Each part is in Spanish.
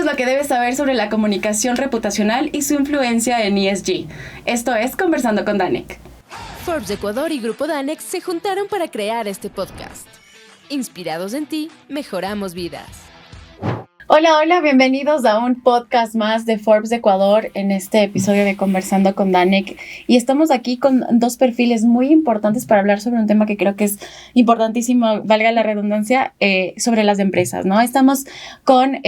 es lo que debes saber sobre la comunicación reputacional y su influencia en ESG. Esto es Conversando con Danek. Forbes Ecuador y Grupo Danek se juntaron para crear este podcast. Inspirados en ti, mejoramos vidas. Hola, bienvenidos a un podcast más de Forbes Ecuador en este episodio de Conversando con Danek. Y estamos aquí con dos perfiles muy importantes para hablar sobre un tema que creo que es importantísimo, valga la redundancia, sobre las empresas, ¿no? Estamos con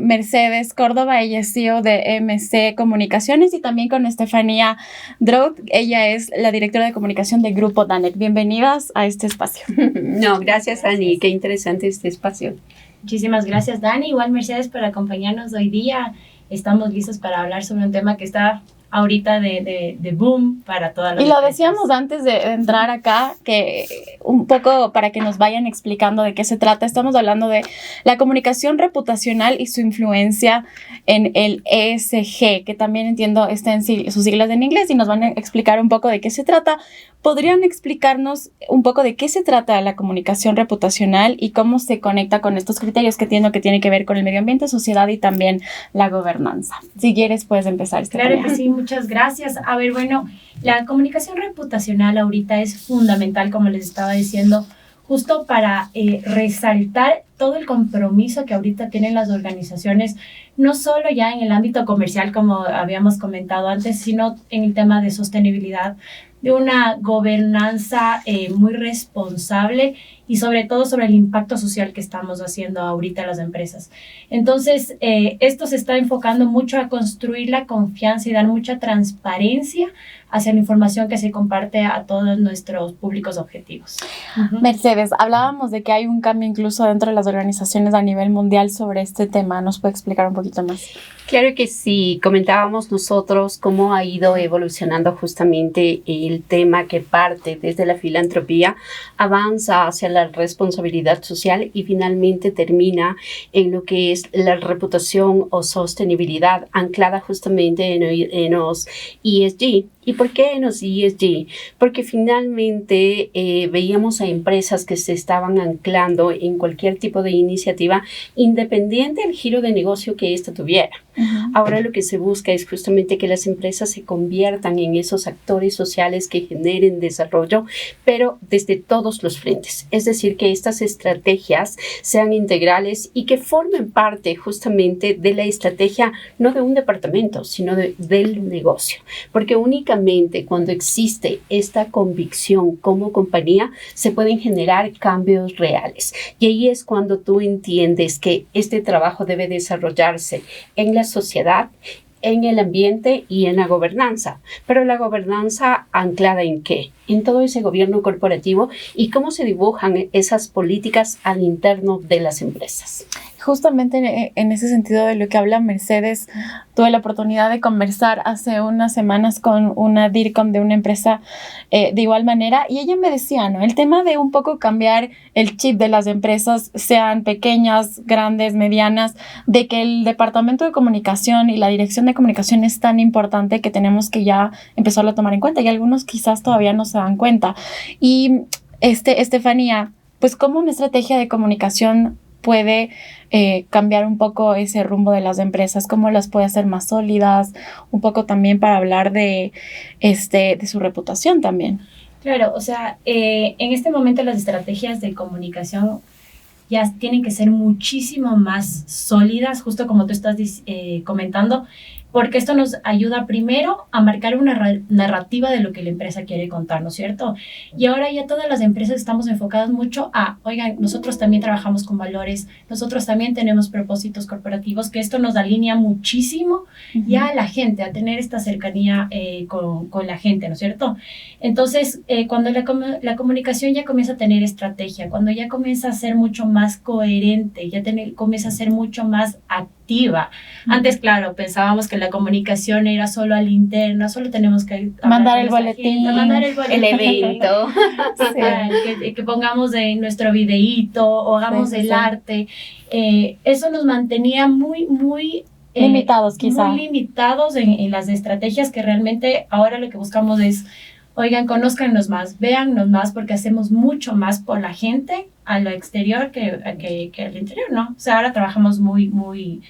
Mercedes Córdoba, ella es CEO de MC Comunicaciones, y también con Estefanía Drout, ella es la directora de comunicación de Grupo Danek. Bienvenidas a este espacio. No, gracias Ani, qué interesante este espacio. Muchísimas gracias, Dani. Igual Mercedes por acompañarnos hoy día. Estamos listos para hablar sobre un tema que está ahorita de boom para todas las Y lo empresas. decíamos antes de entrar acá, que un poco para que nos vayan explicando de qué se trata. Estamos hablando de la comunicación reputacional y su influencia en el ESG, que también entiendo está en sus siglas en inglés, y nos van a explicar un poco de qué se trata. ¿Podrían explicarnos un poco de qué se trata la comunicación reputacional y cómo se conecta con estos criterios que entiendo que tienen que ver con el medio ambiente, sociedad y también la gobernanza? Si quieres, puedes empezar, Estefanía. Claro que sí, muchas gracias. A ver, bueno, la comunicación reputacional ahorita es fundamental, como les estaba diciendo, justo para resaltar todo el compromiso que ahorita tienen las organizaciones, no solo ya en el ámbito comercial, como habíamos comentado antes, sino en el tema de sostenibilidad, de una gobernanza muy responsable y sobre todo sobre el impacto social que estamos haciendo ahorita las empresas. Entonces, esto se está enfocando mucho a construir la confianza y dar mucha transparencia hacia la información que se comparte a todos nuestros públicos objetivos. Mercedes, hablábamos de que hay un cambio incluso dentro de las organizaciones a nivel mundial sobre este tema. ¿Nos puede explicar un poquito más? Claro que sí, comentábamos nosotros cómo ha ido evolucionando justamente el tema que parte desde la filantropía, avanza hacia la responsabilidad social y finalmente termina en lo que es la reputación o sostenibilidad anclada justamente en los ESG. ¿Y por qué en los ESG? Porque finalmente veíamos a empresas que se estaban anclando en cualquier tipo de iniciativa independiente del giro de negocio que ésta tuviera. Ahora lo que se busca es justamente que las empresas se conviertan en esos actores sociales que generen desarrollo, pero desde todos los frentes. Es decir, que estas estrategias sean integrales y que formen parte justamente de la estrategia, no de un departamento, sino del negocio. Porque únicamente cuando existe esta convicción como compañía, se pueden generar cambios reales. Y ahí es cuando tú entiendes que este trabajo debe desarrollarse en la sociedad, en el ambiente y en la gobernanza. Pero la gobernanza anclada ¿en qué? En todo ese gobierno corporativo y cómo se dibujan esas políticas al interno de las empresas. Justamente en ese sentido de lo que habla Mercedes, tuve la oportunidad de conversar hace unas semanas con una DIRCOM de una empresa de igual manera, y ella me decía, ¿no? El tema de un poco cambiar el chip de las empresas, sean pequeñas, grandes, medianas, de que el departamento de comunicación y la dirección de comunicación es tan importante que tenemos que ya empezarlo a tomar en cuenta, y algunos quizás todavía no se dan cuenta. Y Estefanía, pues ¿cómo una estrategia de comunicación puede cambiar un poco ese rumbo de las empresas? ¿Cómo las puede hacer más sólidas? Un poco también para hablar de su reputación también. Claro, o sea, en este momento las estrategias de comunicación ya tienen que ser muchísimo más sólidas, justo como tú estás comentando, porque esto nos ayuda primero a marcar una narrativa de lo que la empresa quiere contar, ¿no es cierto? Y ahora ya todas las empresas estamos enfocadas mucho a, oigan, nosotros también trabajamos con valores, nosotros también tenemos propósitos corporativos, que esto nos alinea muchísimo ya a la gente, a tener esta cercanía con la gente, ¿no es cierto? Entonces, cuando la comunicación ya comienza a tener estrategia, cuando ya comienza a ser mucho más coherente, ya comienza a ser mucho más activa. Antes, claro, pensábamos que la comunicación era solo al interno, solo tenemos que mandar el boletín, el evento, sí. que pongamos nuestro videíto o hagamos el arte. Eso nos mantenía muy limitados, quizá. Muy limitados en las estrategias, que realmente ahora lo que buscamos es, oigan, conózcanos más, véannos más, porque hacemos mucho más por la gente a lo exterior que al interior, ¿no? O sea, ahora trabajamos muy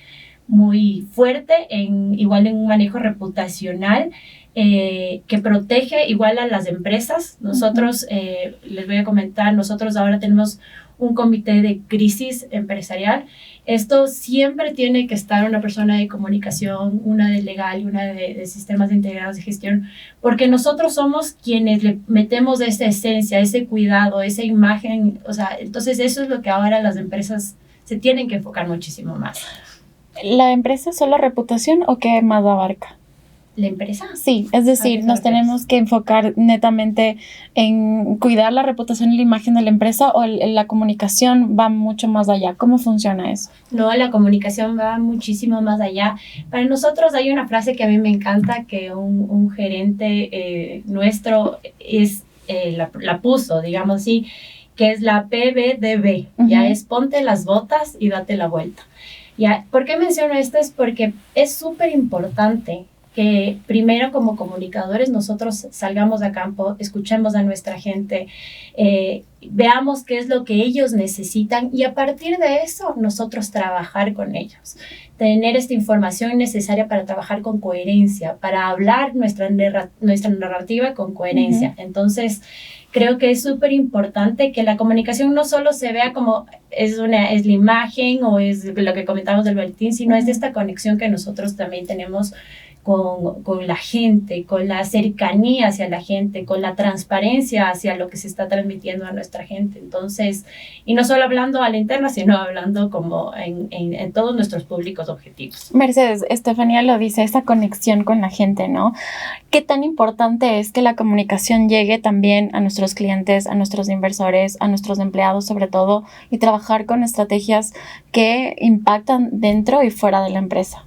muy fuerte, igual en un manejo reputacional, que protege igual a las empresas. Nosotros, les voy a comentar, nosotros ahora tenemos un comité de crisis empresarial. Esto siempre tiene que estar una persona de comunicación, una de legal y una de sistemas integrados de gestión, porque nosotros somos quienes le metemos esa esencia, ese cuidado, esa imagen. O sea, entonces eso es lo que ahora las empresas se tienen que enfocar muchísimo más. ¿La empresa es solo reputación o qué más abarca? ¿La empresa? Sí, es decir, nos tenemos que enfocar netamente en cuidar la reputación y la imagen de la empresa, o la comunicación va mucho más allá. ¿Cómo funciona eso? No, la comunicación va muchísimo más allá. Para nosotros hay una frase que a mí me encanta, que un gerente nuestro la puso, digamos así, que es la PBDB. Ya es ponte las botas y date la vuelta. Ya, ¿por qué menciono esto? Es porque es súper importante que primero como comunicadores nosotros salgamos a campo, escuchemos a nuestra gente, veamos qué es lo que ellos necesitan y a partir de eso nosotros trabajar con ellos, tener esta información necesaria para trabajar con coherencia, para hablar nuestra narrativa con coherencia. Entonces, creo que es súper importante que la comunicación no solo se vea como es la imagen o es lo que comentamos del boletín, sino es de esta conexión que nosotros también tenemos con la gente, con la cercanía hacia la gente, con la transparencia hacia lo que se está transmitiendo a nuestra gente. Entonces, y no solo hablando a la interna, sino hablando como en todos nuestros públicos objetivos. Mercedes, Estefanía lo dice, esa conexión con la gente, ¿no? ¿Qué tan importante es que la comunicación llegue también a nuestros clientes, a nuestros inversores, a nuestros empleados sobre todo, y trabajar con estrategias que impactan dentro y fuera de la empresa?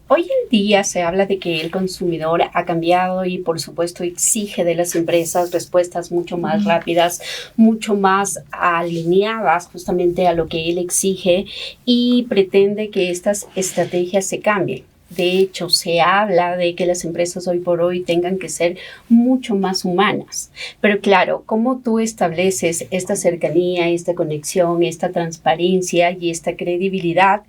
Hoy en día se habla de que el consumidor ha cambiado y por supuesto exige de las empresas respuestas mucho más rápidas, mucho más alineadas justamente a lo que él exige y pretende que estas estrategias se cambien. De hecho, se habla de que las empresas hoy por hoy tengan que ser mucho más humanas. Pero claro, ¿cómo tú estableces esta cercanía, esta conexión, esta transparencia y esta credibilidad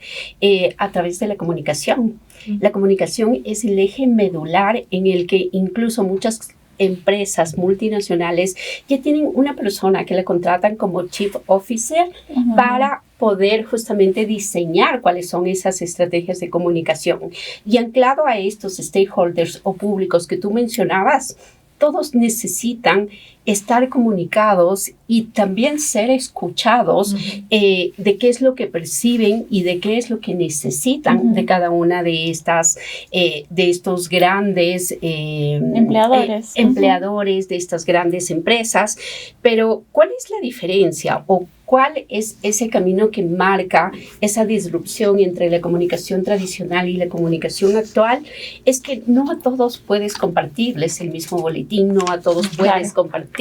a través de la comunicación? La comunicación es el eje medular en el que incluso muchas empresas multinacionales ya tienen una persona que la contratan como Chief Officer para poder justamente diseñar cuáles son esas estrategias de comunicación. Y anclado a estos stakeholders o públicos que tú mencionabas, todos necesitan estar comunicados y también ser escuchados de qué es lo que perciben y de qué es lo que necesitan de cada una de estas, de estos grandes empleadores de estas grandes empresas. Pero, ¿cuál es la diferencia o cuál es ese camino que marca esa disrupción entre la comunicación tradicional y la comunicación actual? Es que no a todos puedes compartirles el mismo boletín, no a todos puedes compartirles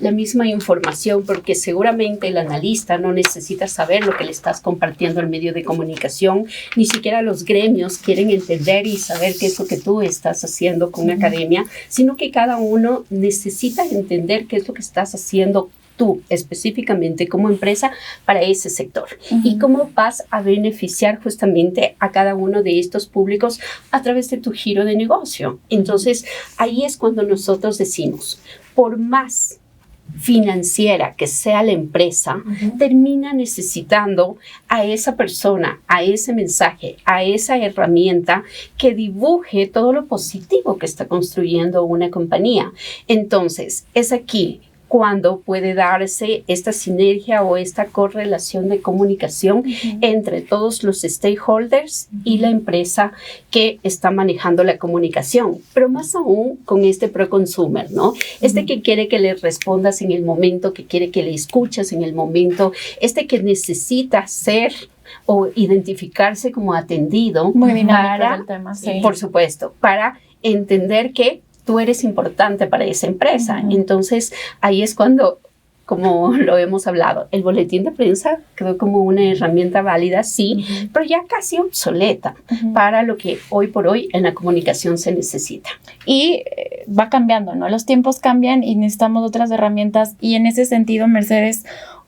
la misma información, porque seguramente el analista no necesita saber lo que le estás compartiendo al medio de comunicación, ni siquiera los gremios quieren entender y saber qué es lo que tú estás haciendo con academia, sino que cada uno necesita entender qué es lo que estás haciendo tú específicamente como empresa para ese sector y cómo vas a beneficiar justamente a cada uno de estos públicos a través de tu giro de negocio. Entonces, ahí es cuando nosotros decimos, por más financiera que sea la empresa, termina necesitando a esa persona, a ese mensaje, a esa herramienta que dibuje todo lo positivo que está construyendo una compañía. Entonces, es aquí cuando puede darse esta sinergia o esta correlación de comunicación entre todos los stakeholders y la empresa que está manejando la comunicación, pero más aún con este pro-consumer, ¿no? Que quiere que le respondas en el momento, que quiere que le escuches en el momento, que necesita ser o identificarse como atendido. Muy dinámico el tema, sí. Por supuesto, para entender que tú eres importante para esa empresa. Entonces, ahí es cuando, como lo hemos hablado, el boletín de prensa quedó como una herramienta válida, sí, pero ya casi obsoleta para lo que hoy por hoy en la comunicación se necesita. Y va cambiando, ¿no? Los tiempos cambian y necesitamos otras herramientas. Y en ese sentido, Mercedes,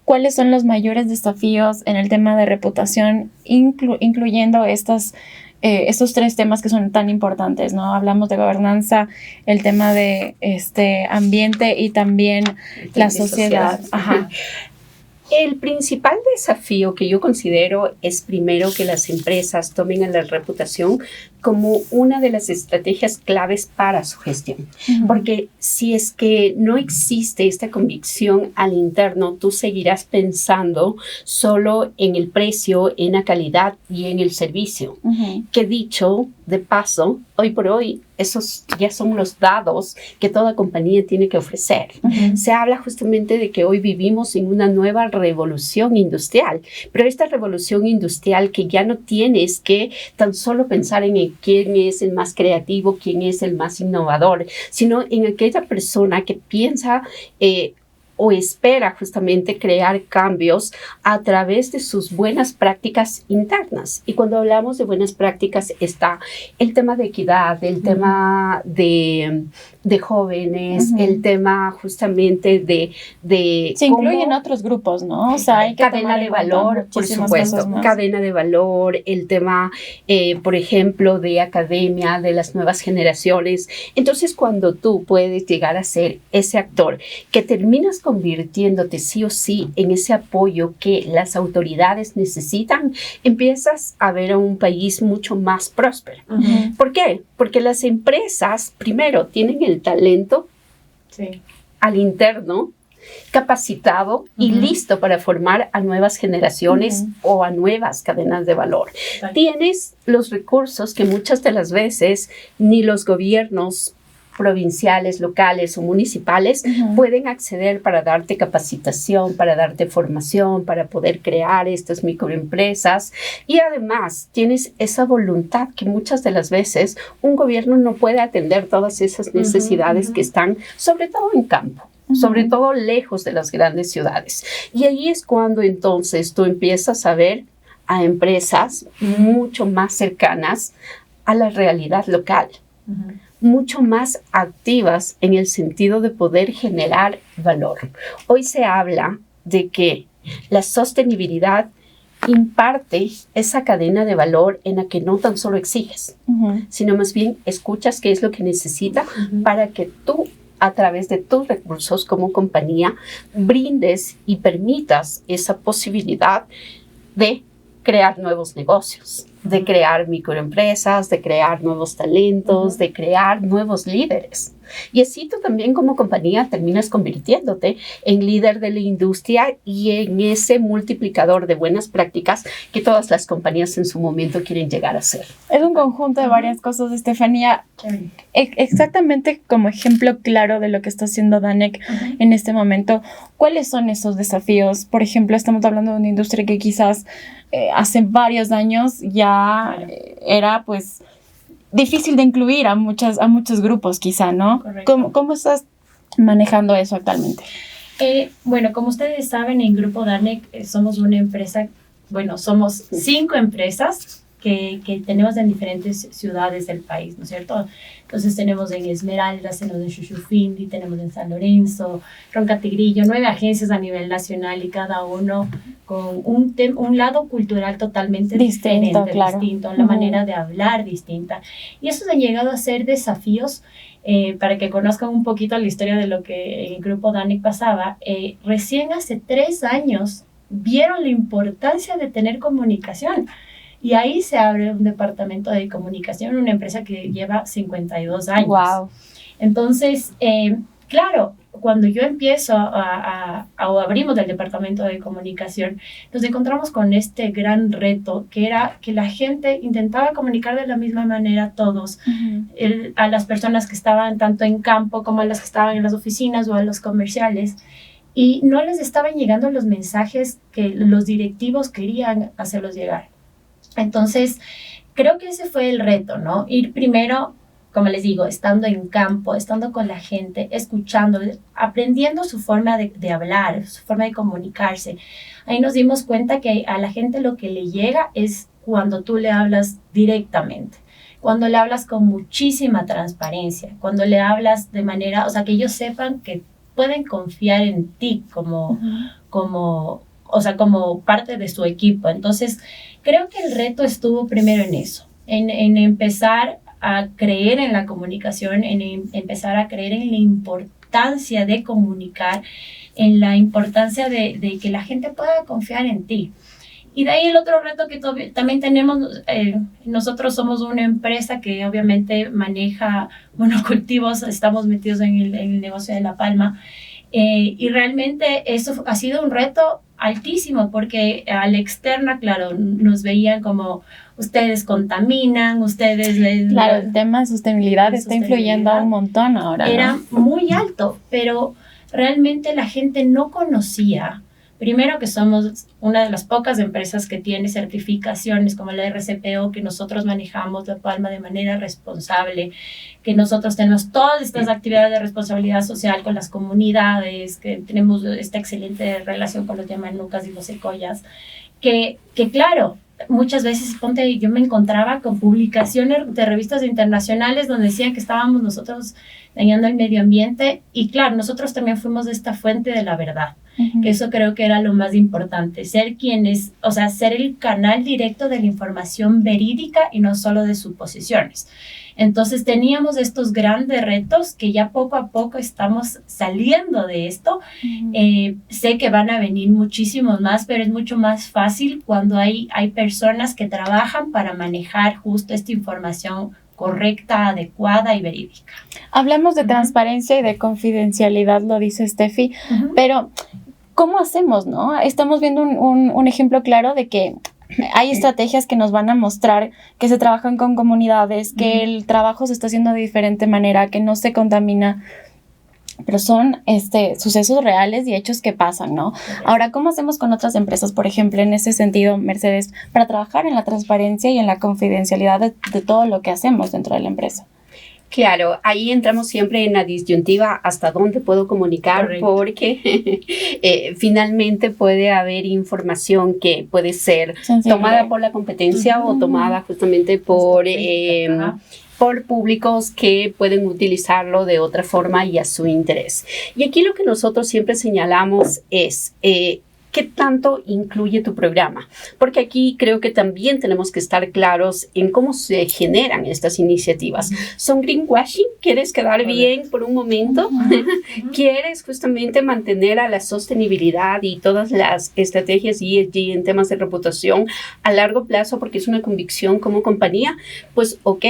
¿cuáles son los mayores desafíos en el tema de reputación, incluyendo estos 3 temas que son tan importantes, ¿no? Hablamos de gobernanza, el tema de ambiente y también la sociedad. Ajá. El principal desafío que yo considero es primero que las empresas tomen a la reputación como una de las estrategias claves para su gestión. Porque si es que no existe esta convicción al interno, tú seguirás pensando solo en el precio, en la calidad y en el servicio. Que dicho de paso, hoy por hoy, esos ya son los dados que toda compañía tiene que ofrecer. Se habla justamente de que hoy vivimos en una nueva revolución industrial, pero esta revolución industrial que ya no tienes que tan solo pensar en quién es el más creativo, quién es el más innovador, sino en aquella persona que piensa o espera justamente crear cambios a través de sus buenas prácticas internas. Y cuando hablamos de buenas prácticas está el tema de equidad, el tema de jóvenes, el tema justamente de se incluyen otros grupos, ¿no? O sea, hay que cadena de valor, por supuesto, cadena de valor, el tema, por ejemplo, de academia, de las nuevas generaciones. Entonces, cuando tú puedes llegar a ser ese actor que terminas convirtiéndote sí o sí en ese apoyo que las autoridades necesitan, empiezas a ver a un país mucho más próspero. ¿Por qué? Porque las empresas, primero, tienen el talento al interno, capacitado y listo para formar a nuevas generaciones o a nuevas cadenas de valor. Tienes los recursos que muchas de las veces ni los gobiernos provinciales, locales o municipales pueden acceder para darte capacitación, para darte formación, para poder crear estas microempresas. Y además tienes esa voluntad que muchas de las veces un gobierno no puede atender todas esas necesidades que están sobre todo en campo. Sobre todo lejos de las grandes ciudades. Y ahí es cuando entonces tú empiezas a ver a empresas mucho más cercanas a la realidad local, mucho más activas en el sentido de poder generar valor. Hoy se habla de que la sostenibilidad imparte esa cadena de valor en la que no tan solo exiges, sino más bien escuchas qué es lo que necesita para que tú, a través de tus recursos como compañía, brindes y permitas esa posibilidad de crear nuevos negocios, de crear microempresas, de crear nuevos talentos, de crear nuevos líderes. Y así tú también como compañía terminas convirtiéndote en líder de la industria y en ese multiplicador de buenas prácticas que todas las compañías en su momento quieren llegar a ser. Es un conjunto de varias cosas, Estefanía. Exactamente como ejemplo claro de lo que está haciendo Danec en este momento, ¿cuáles son esos desafíos? Por ejemplo, estamos hablando de una industria que quizás hace varios años ya era pues difícil de incluir a muchos grupos quizá, ¿no? ¿Cómo estás manejando eso actualmente? Bueno, como ustedes saben, en Grupo Danec somos una empresa, somos 5 empresas que tenemos en diferentes ciudades del país, ¿no es cierto? Entonces tenemos en Esmeraldas, tenemos en Xuxufindi, tenemos en San Lorenzo, Roncatigrillo, 9 agencias a nivel nacional y cada uno con un lado cultural totalmente distinto, la manera de hablar distinta. Y esos han llegado a ser desafíos para que conozcan un poquito la historia de lo que en el Grupo Danec pasaba. Recién hace 3 años vieron la importancia de tener comunicación. Y ahí se abre un departamento de comunicación, una empresa que lleva 52 años. Wow. Entonces, claro, cuando yo empiezo o abrimos el departamento de comunicación, nos encontramos con este gran reto, que era que la gente intentaba comunicar de la misma manera a todos, a las personas que estaban tanto en campo como a las que estaban en las oficinas o a los comerciales, y no les estaban llegando los mensajes que los directivos querían hacerlos llegar. Entonces, creo que ese fue el reto, ¿no? Ir primero, como les digo, estando en campo, estando con la gente, escuchando, aprendiendo su forma de hablar, su forma de comunicarse. Ahí nos dimos cuenta que a la gente lo que le llega es cuando tú le hablas directamente, cuando le hablas con muchísima transparencia, cuando le hablas de manera, o sea, que ellos sepan que pueden confiar en ti como parte de su equipo. Entonces, creo que el reto estuvo primero en eso, en empezar a creer en la comunicación, en empezar a creer en la importancia de comunicar, en la importancia de que la gente pueda confiar en ti. Y de ahí el otro reto que también tenemos, nosotros somos una empresa que obviamente maneja monocultivos, estamos metidos en el negocio de la palma, y realmente eso ha sido un reto altísimo, porque a la externa, claro, nos veían como ustedes contaminan, ustedes... Claro, el tema de sostenibilidad está influyendo un montón ahora, ¿no? Era muy alto, pero realmente la gente no conocía. Primero que somos una de las pocas empresas que tiene certificaciones como la RCPO, que nosotros manejamos la palma de manera responsable, que nosotros tenemos todas estas actividades de responsabilidad social con las comunidades, que tenemos esta excelente relación con los Yamanucas y los Secoyas, que claro, muchas veces, yo me encontraba con publicaciones de revistas internacionales donde decían que estábamos nosotros dañando el medio ambiente, y claro, nosotros también fuimos esta fuente de la verdad. Que eso creo que era lo más importante, ser el canal directo de la información verídica y no solo de suposiciones. Entonces teníamos estos grandes retos que ya poco a poco estamos saliendo de esto. Sé que van a venir muchísimos más, pero es mucho más fácil cuando hay personas que trabajan para manejar justo esta información correcta, adecuada y verídica. Hablamos de transparencia y de confidencialidad, lo dice Steffi, pero ¿cómo hacemos, no? Estamos viendo un ejemplo claro de que hay estrategias que nos van a mostrar que se trabajan con comunidades, que el trabajo se está haciendo de diferente manera, que no se contamina, pero son sucesos reales y hechos que pasan, ¿no? Ahora, ¿cómo hacemos con otras empresas, por ejemplo, en ese sentido, Mercedes, para trabajar en la transparencia y en la confidencialidad de todo lo que hacemos dentro de la empresa? Claro, ahí entramos siempre en la disyuntiva hasta dónde puedo comunicar. Correcto. Porque finalmente puede haber información que puede ser tomada por la competencia o tomada justamente por públicos que pueden utilizarlo de otra forma y a su interés. Y aquí lo que nosotros siempre señalamos es ¿qué tanto incluye tu programa? Porque aquí creo que también tenemos que estar claros en cómo se generan estas iniciativas. ¿Son greenwashing? ¿Quieres quedar bien por un momento? ¿Quieres justamente mantener a la sostenibilidad y todas las estrategias ESG en temas de reputación a largo plazo porque es una convicción como compañía? Pues ok.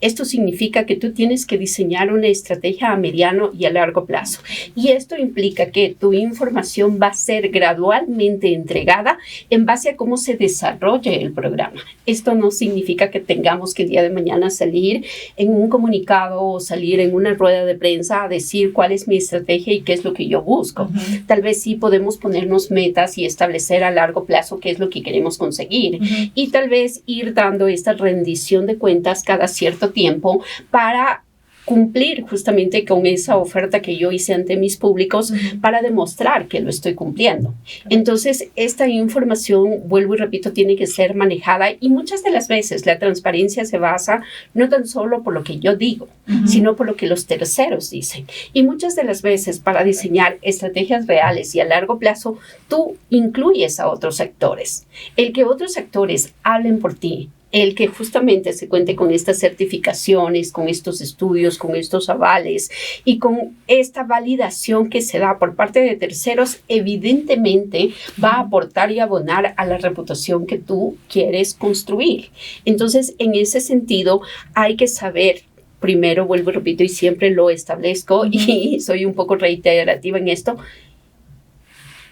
Esto significa que tú tienes que diseñar una estrategia a mediano y a largo plazo. Y esto implica que tu información va a ser gradualmente entregada en base a cómo se desarrolle el programa. Esto no significa que tengamos que el día de mañana salir en un comunicado o salir en una rueda de prensa a decir cuál es mi estrategia y qué es lo que yo busco. Tal vez sí podemos ponernos metas y establecer a largo plazo qué es lo que queremos conseguir. Y tal vez ir dando esta rendición de cuentas cada cierto tiempo para cumplir justamente con esa oferta que yo hice ante mis públicos para demostrar que lo estoy cumpliendo. Entonces, esta información, vuelvo y repito, tiene que ser manejada y muchas de las veces la transparencia se basa no tan solo por lo que yo digo, sino por lo que los terceros dicen. Y muchas de las veces para diseñar estrategias reales y a largo plazo, tú incluyes a otros actores. El que otros actores hablen por ti, el que justamente se cuente con estas certificaciones, con estos estudios, con estos avales y con esta validación que se da por parte de terceros, evidentemente va a aportar y abonar a la reputación que tú quieres construir. Entonces, en ese sentido, hay que saber. Primero, vuelvo y repito, y siempre lo establezco, y soy un poco reiterativa en esto,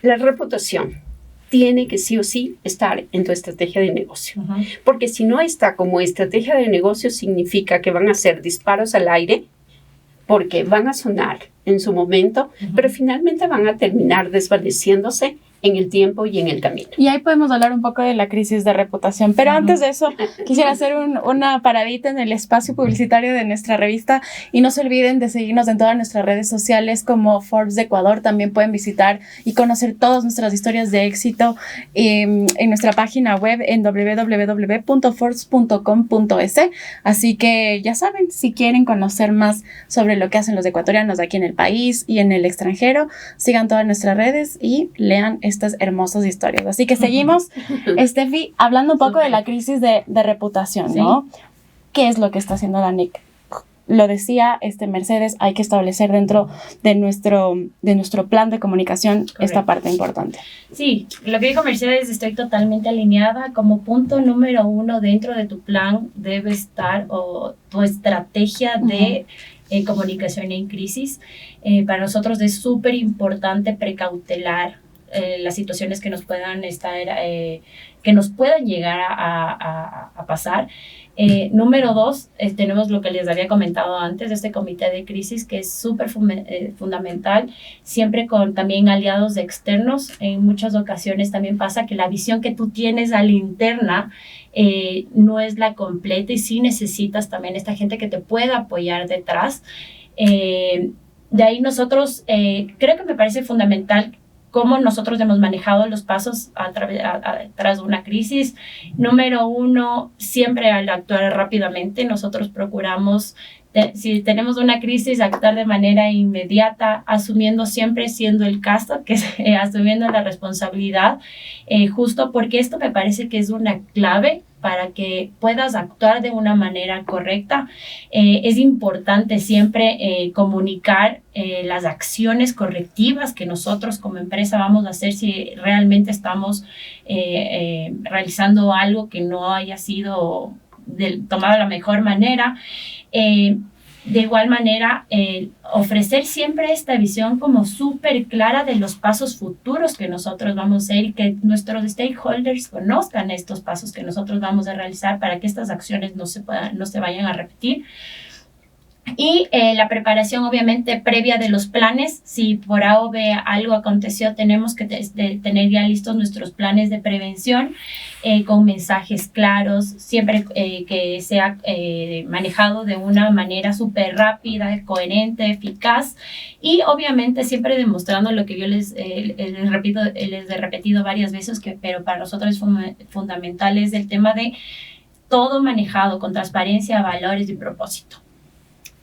la reputación tiene que sí o sí estar en tu estrategia de negocio. Porque si no está como estrategia de negocio, significa que van a ser disparos al aire, porque van a sonar en su momento, pero finalmente van a terminar desvaneciéndose en el tiempo y en el camino. Y ahí podemos hablar un poco de la crisis de reputación, pero antes de eso quisiera hacer una paradita en el espacio publicitario de nuestra revista y no se olviden de seguirnos en todas nuestras redes sociales como Forbes de Ecuador. También pueden visitar y conocer todas nuestras historias de éxito en nuestra página web en www.forbes.com.es. Así que ya saben, si quieren conocer más sobre lo que hacen los ecuatorianos aquí en el país y en el extranjero, sigan todas nuestras redes y lean estas hermosas historias. Así que seguimos, Steffi, hablando un poco de la crisis de reputación, ¿no? Sí. ¿Qué es lo que está haciendo la NIC? Lo decía Mercedes, hay que establecer dentro de nuestro plan de comunicación. Correcto. Esta parte importante. Sí, lo que dijo Mercedes, estoy totalmente alineada. Como punto número 1 dentro de tu plan debe estar tu estrategia de comunicación en crisis. Para nosotros es súper importante precautelar las situaciones que nos puedan llegar a pasar. Número 2, tenemos lo que les había comentado antes, este comité de crisis que es súper fundamental, siempre con también aliados externos. En muchas ocasiones también pasa que la visión que tú tienes a la interna no es la completa y sí necesitas también esta gente que te pueda apoyar detrás. De ahí nosotros, creo que me parece fundamental cómo nosotros hemos manejado los pasos tras una crisis. Número 1, siempre al actuar rápidamente, nosotros procuramos, si tenemos una crisis, actuar de manera inmediata, asumiendo siempre siendo el caso, que es asumiendo la responsabilidad, justo porque esto me parece que es una clave para que puedas actuar de una manera correcta. Es importante siempre comunicar las acciones correctivas que nosotros como empresa vamos a hacer si realmente estamos realizando algo que no haya sido tomado de la mejor manera. De igual manera, ofrecer siempre esta visión como súper clara de los pasos futuros que nosotros vamos a hacer y que nuestros stakeholders conozcan estos pasos que nosotros vamos a realizar para que estas acciones no se vayan a repetir. Y la preparación obviamente previa de los planes. Si por A o B algo aconteció, tenemos que tener ya listos nuestros planes de prevención con mensajes claros, siempre que sea manejado de una manera súper rápida, coherente, eficaz y obviamente siempre demostrando lo que yo les he repetido varias veces, pero para nosotros es fundamental, es el tema de todo manejado con transparencia, valores y propósito.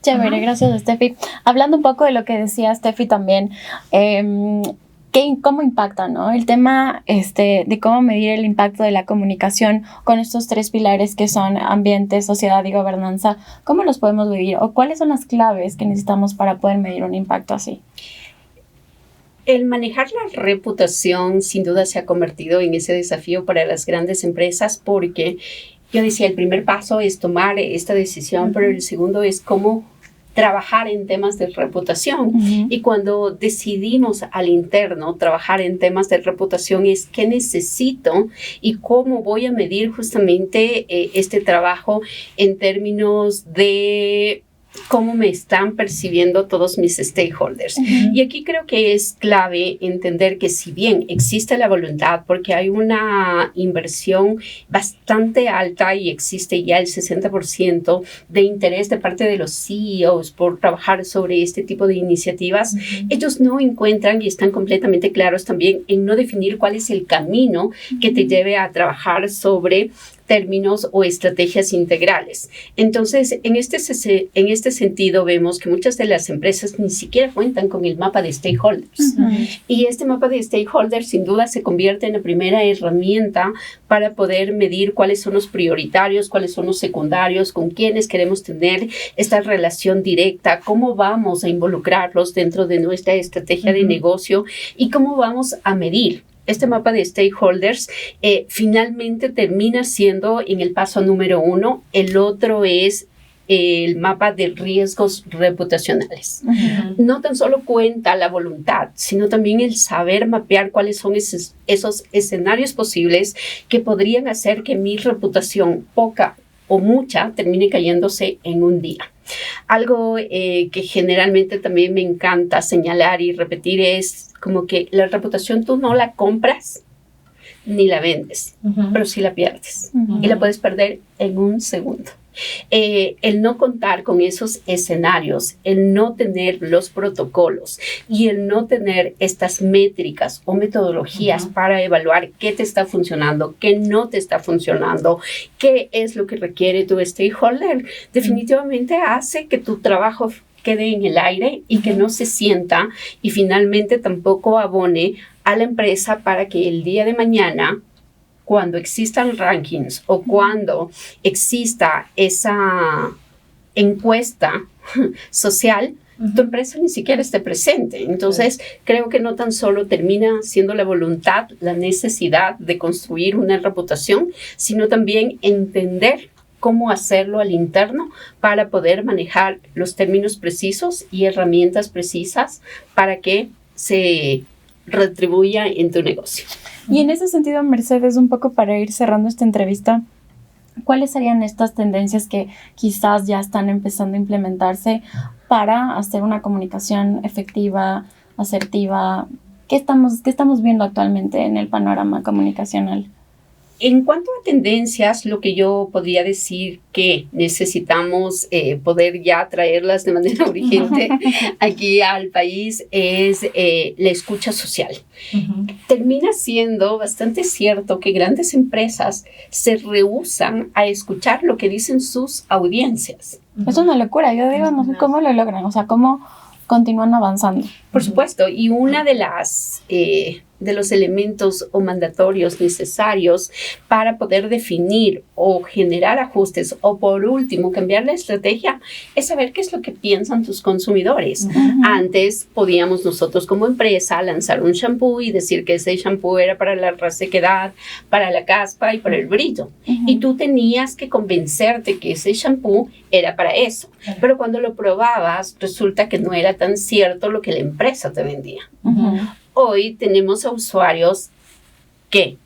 Chévere, gracias, Steffi. Hablando un poco de lo que decía Steffi también, ¿cómo impacta, ¿no? El tema de cómo medir el impacto de la comunicación con estos 3 pilares que son ambiente, sociedad y gobernanza. ¿Cómo los podemos medir o cuáles son las claves que necesitamos para poder medir un impacto así? El manejar la reputación sin duda se ha convertido en ese desafío para las grandes empresas porque yo decía, el primer paso es tomar esta decisión, pero el segundo es cómo trabajar en temas de reputación. Y cuando decidimos al interno trabajar en temas de reputación es qué necesito y cómo voy a medir justamente este trabajo en términos de cómo me están percibiendo todos mis stakeholders. Y aquí creo que es clave entender que si bien existe la voluntad, porque hay una inversión bastante alta y existe ya el 60% de interés de parte de los CEOs por trabajar sobre este tipo de iniciativas, ellos no encuentran y están completamente claros también en no definir cuál es el camino que te lleve a trabajar sobre términos o estrategias integrales. Entonces, en este sentido, vemos que muchas de las empresas ni siquiera cuentan con el mapa de stakeholders. Y este mapa de stakeholders, sin duda, se convierte en la primera herramienta para poder medir cuáles son los prioritarios, cuáles son los secundarios, con quiénes queremos tener esta relación directa, cómo vamos a involucrarlos dentro de nuestra estrategia de negocio y cómo vamos a medir. Este mapa de stakeholders finalmente termina siendo en el paso número 1. El otro es el mapa de riesgos reputacionales. No tan solo cuenta la voluntad, sino también el saber mapear cuáles son esos escenarios posibles que podrían hacer que mi reputación, poca o mucha, termine cayéndose en un día. Algo que generalmente también me encanta señalar y repetir es como que la reputación tú no la compras ni la vendes, pero sí la pierdes. Y la puedes perder en un segundo. El no contar con esos escenarios, el no tener los protocolos y el no tener estas métricas o metodologías para evaluar qué te está funcionando, qué no te está funcionando, qué es lo que requiere tu stakeholder, definitivamente hace que tu trabajo quede en el aire y que no se sienta, y finalmente tampoco abone a la empresa para que el día de mañana, cuando existan rankings o cuando exista esa encuesta social, tu empresa ni siquiera esté presente. Entonces, creo que no tan solo termina siendo la voluntad, la necesidad de construir una reputación, sino también entender cómo hacerlo al interno para poder manejar los términos precisos y herramientas precisas para que se retribuya en tu negocio. Y en ese sentido, Mercedes, un poco para ir cerrando esta entrevista, ¿cuáles serían estas tendencias que quizás ya están empezando a implementarse para hacer una comunicación efectiva, asertiva? ¿Qué estamos viendo actualmente en el panorama comunicacional? En cuanto a tendencias, lo que yo podría decir que necesitamos poder ya traerlas de manera urgente aquí al país es la escucha social. Termina siendo bastante cierto que grandes empresas se rehúsan a escuchar lo que dicen sus audiencias. Es una locura. Yo digo, no sé cómo lo logran, o sea, cómo continúan avanzando. Por supuesto, y una de los elementos o mandatorios necesarios para poder definir o generar ajustes o por último cambiar la estrategia es saber qué es lo que piensan tus consumidores. Antes podíamos nosotros como empresa lanzar un shampoo y decir que ese shampoo era para la resequedad, para la caspa y para el brillo. Y tú tenías que convencerte que ese shampoo era para eso. Pero cuando lo probabas resulta que no era tan cierto lo que la empresa te vendía. Hoy tenemos a usuarios que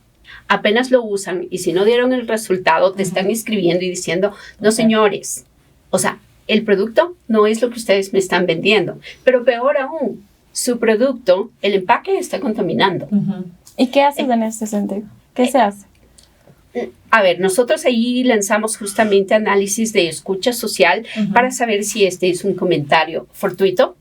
apenas lo usan y si no dieron el resultado te están escribiendo y diciendo, no señores, o sea, el producto no es lo que ustedes me están vendiendo, pero peor aún, su producto, el empaque está contaminando. ¿Y qué haces en ese sentido? ¿Qué se hace? A ver, nosotros ahí lanzamos justamente análisis de escucha social para saber si este es un comentario fortuito,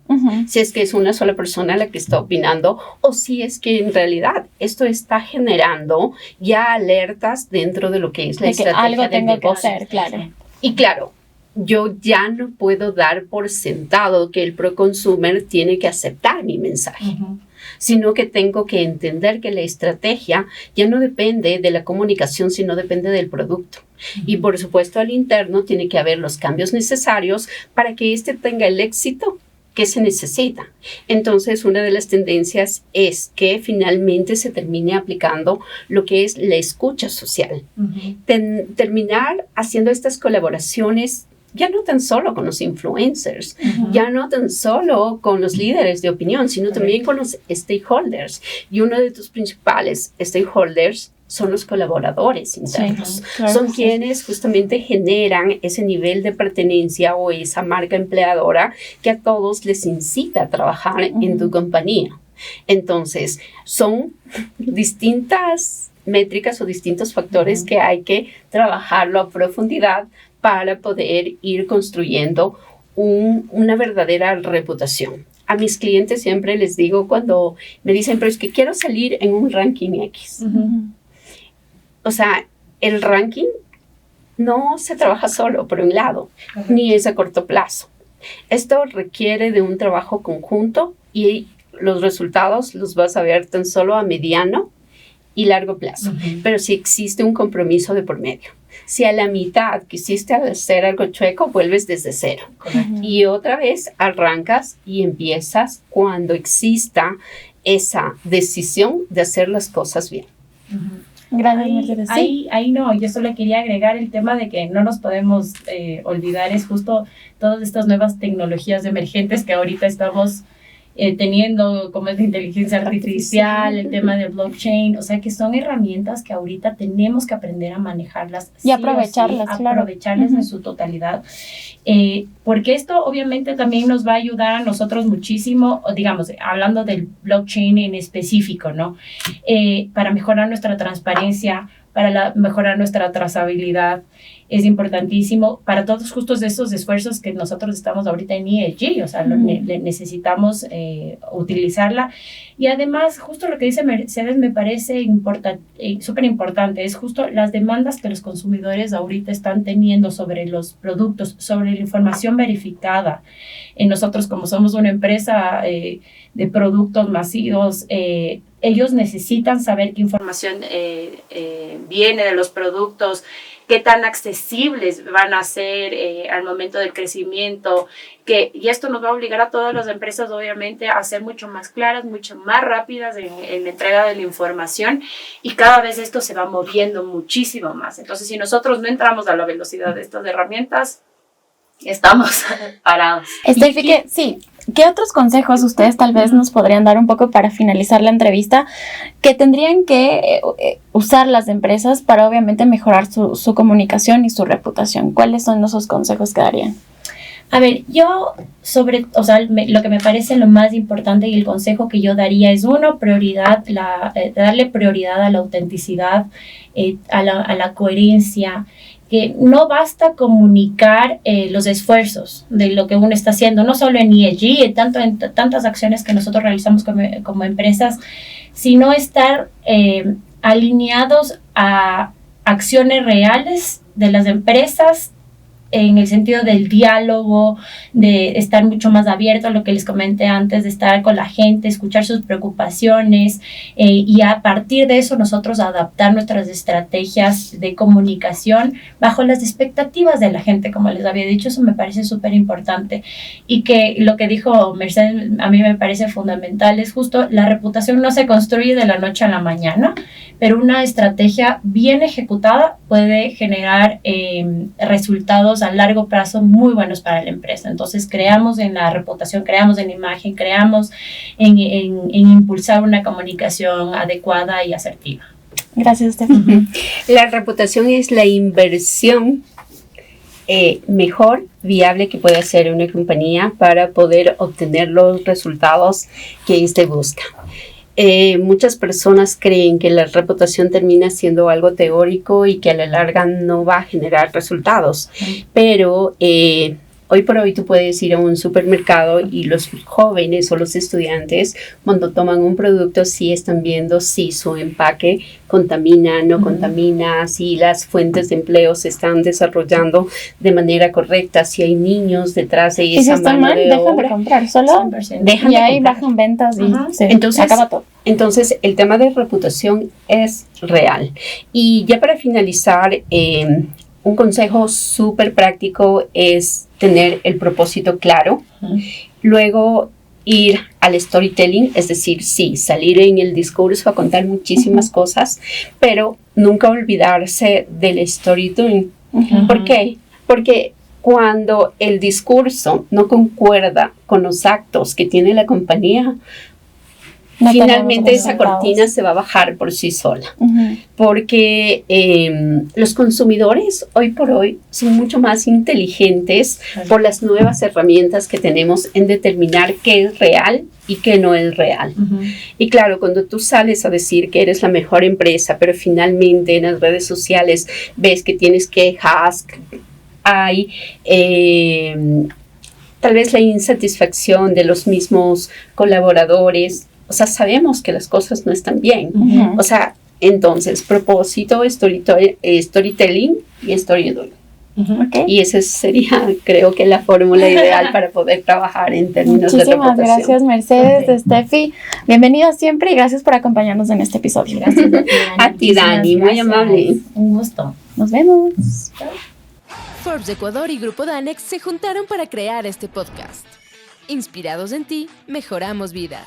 si es que es una sola persona la que está opinando o si es que en realidad esto está generando ya alertas dentro de lo que es la estrategia algo del tengo negocio. que hacer, claro. Y claro, yo ya no puedo dar por sentado que el pro-consumer tiene que aceptar mi mensaje. Sino que tengo que entender que la estrategia ya no depende de la comunicación, sino depende del producto. Y por supuesto al interno tiene que haber los cambios necesarios para que éste tenga el éxito que se necesita. Entonces, una de las tendencias es que finalmente se termine aplicando lo que es la escucha social. Terminar haciendo estas colaboraciones ya no tan solo con los influencers, ya no tan solo con los líderes de opinión, sino también con los stakeholders. Y uno de tus principales stakeholders son los colaboradores internos. Claro, son quienes justamente generan ese nivel de pertenencia o esa marca empleadora que a todos les incita a trabajar en tu compañía. Entonces, son distintas métricas o distintos factores que hay que trabajarlo a profundidad para poder ir construyendo una verdadera reputación. A mis clientes siempre les digo cuando me dicen, pero es que quiero salir en un ranking X. O sea, el ranking no se trabaja solo por un lado, ni es a corto plazo. Esto requiere de un trabajo conjunto y los resultados los vas a ver tan solo a mediano y largo plazo. Pero si existe un compromiso de por medio. Si a la mitad quisiste hacer algo chueco, vuelves desde cero. Y otra vez arrancas y empiezas cuando exista esa decisión de hacer las cosas bien. Gracias, Mercedes. Ahí no, yo solo quería agregar el tema de que no nos podemos olvidar, es justo todas estas nuevas tecnologías emergentes que ahorita estamos teniendo como es la inteligencia artificial, el tema del blockchain, o sea que son herramientas que ahorita tenemos que aprender a manejarlas y aprovecharlas, aprovecharlas en su totalidad, porque esto obviamente también nos va a ayudar a nosotros muchísimo, digamos, hablando del blockchain en específico, ¿no? Para mejorar nuestra transparencia, para mejorar nuestra trazabilidad, es importantísimo para todos justos esos esfuerzos que nosotros estamos ahorita en ESG, o sea, necesitamos utilizarla. Y además, justo lo que dice Mercedes me parece súper importante, es justo las demandas que los consumidores ahorita están teniendo sobre los productos, sobre la información verificada. Nosotros, como somos una empresa de productos masivos, ellos necesitan saber qué información viene de los productos, qué tan accesibles van a ser al momento del crecimiento, y esto nos va a obligar a todas las empresas obviamente a ser mucho más claras, mucho más rápidas en la entrega de la información, y cada vez esto se va moviendo muchísimo más. Entonces, si nosotros no entramos a la velocidad de estas herramientas, estamos parados. Steffi, sí. ¿Qué otros consejos ustedes tal vez nos podrían dar un poco para finalizar la entrevista que tendrían que usar las empresas para obviamente mejorar su comunicación y su reputación? ¿Cuáles son esos consejos que darían? A ver, yo lo que me parece lo más importante y el consejo que yo daría es darle prioridad a la autenticidad, a la coherencia, que no basta comunicar los esfuerzos de lo que uno está haciendo, no solo en ESG, en tantas acciones que nosotros realizamos como empresas, sino estar alineados a acciones reales de las empresas, en el sentido del diálogo, de estar mucho más abierto a lo que les comenté antes, de estar con la gente, escuchar sus preocupaciones, y a partir de eso nosotros adaptar nuestras estrategias de comunicación bajo las expectativas de la gente, como les había dicho. Eso me parece súper importante, y que lo que dijo Mercedes a mí me parece fundamental, es justo la reputación no se construye de la noche a la mañana, pero una estrategia bien ejecutada puede generar resultados a largo plazo muy buenos para la empresa. Entonces, creamos en la reputación, creamos en la imagen, creamos en impulsar una comunicación adecuada y asertiva. Gracias, Steffi. La reputación es la inversión mejor viable que puede hacer una compañía para poder obtener los resultados que éste busca. Muchas personas creen que la reputación termina siendo algo teórico y que a la larga no va a generar resultados, pero hoy por hoy tú puedes ir a un supermercado y los jóvenes o los estudiantes, cuando toman un producto, sí están viendo si su empaque contamina, no contamina, si las fuentes de empleo se están desarrollando de manera correcta, si hay niños detrás de esa mano de obra. Dejan de comprar, solo dejan y ahí bajan ventas y se acaba todo. Entonces, el tema de reputación es real. Y ya para finalizar, un consejo súper práctico es tener el propósito claro. Luego, ir al storytelling, es decir, sí, salir en el discurso a contar muchísimas cosas, pero nunca olvidarse del storytelling. ¿Por qué? Porque cuando el discurso no concuerda con los actos que tiene la compañía, finalmente esa cortina se va a bajar por sí sola, porque los consumidores hoy por hoy son mucho más inteligentes por las nuevas herramientas que tenemos en determinar qué es real y qué no es real. Y claro, cuando tú sales a decir que eres la mejor empresa, pero finalmente en las redes sociales ves que tienes quejas, hay tal vez la insatisfacción de los mismos colaboradores. O sea, sabemos que las cosas no están bien. O sea, entonces, propósito, storytelling y storytelling. Y esa sería, creo que, la fórmula ideal para poder trabajar en términos de reputación. Muchísimas gracias, Mercedes, Steffi. Bienvenida siempre y gracias por acompañarnos en este episodio. Gracias a ti, Dani. A ti, Dani, muy amable. Un gusto. Nos vemos. Forbes Ecuador y Grupo Danex se juntaron para crear este podcast. Inspirados en ti, mejoramos vidas.